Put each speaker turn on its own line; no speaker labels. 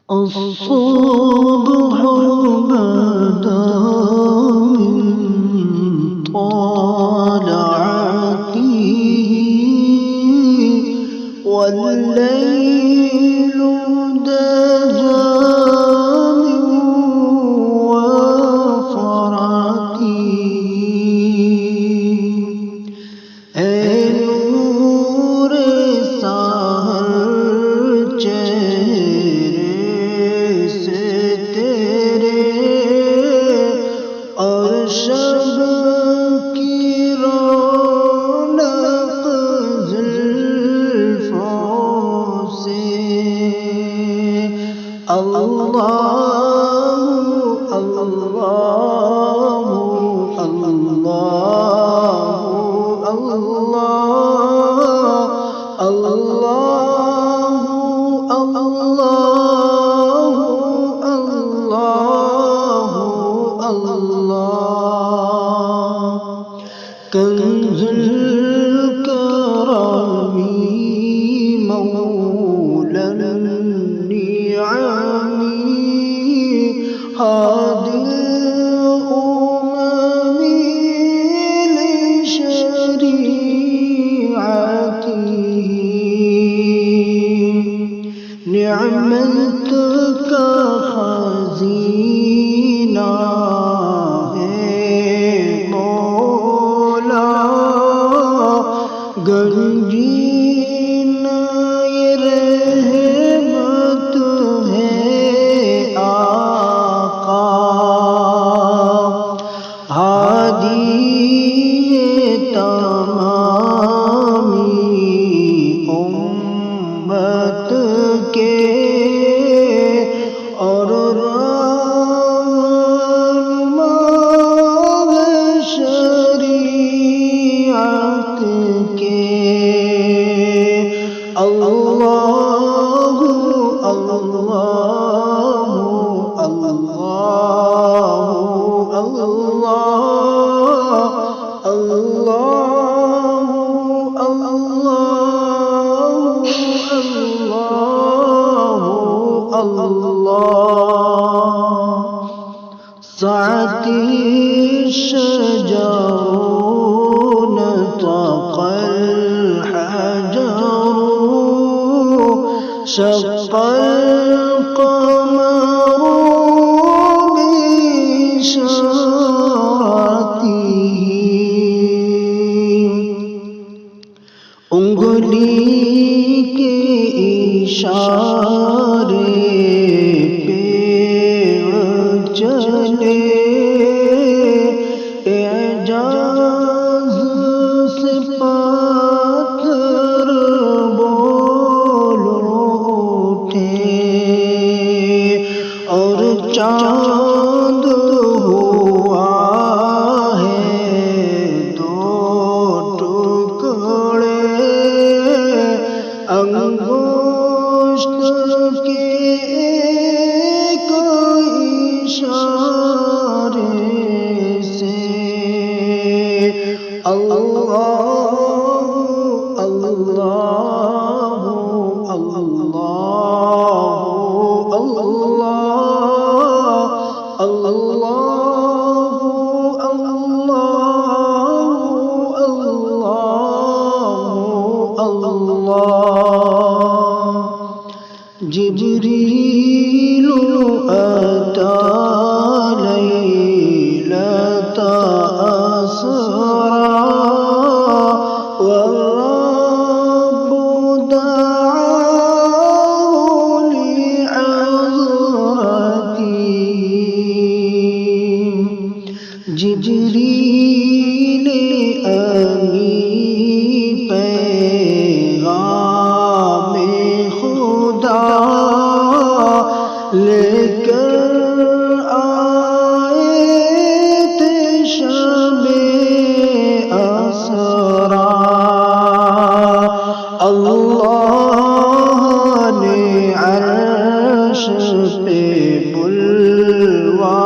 الصبح بدا من طلعته والليل دجى من وفرته नूर सहर चेहरे से तेरे और शब की रौनक जुल्फों से अल्लाह अल्लाह अल्लाह अल्लाह अल्लाह अल्लाह अल्लाह अल्लाह कंजुल करमी मौलन निआमी हादिल निअमत का खज़ीना है मौला गंजीन ये रहमत है आका हादी तमामी उम्मत के और रहनुमा शरीअत के अल्लाह अल्लाह अल्लाह अल्लाह अल्लाह अल्लाह अल्लाह साती शजरून तक़ल हजरू शक़ल क़मरू बिइशारतिही उंगली के इशारे चले एजाज से पत्थर बोल उठे और चांद हुआ है दो टुकड़े अंगुष्ठ के अल्लाह अल्लाह अल्लाह अल्लाह अल्लाह अल्लाह अल्लाह जिब्रील अता लैलता असरा والرب دعاه لعذرته जिब्रील अमीन पैगाम खुदा लेकर आए थे शबे असरा अल्लाह ने अर्श पे बुलवा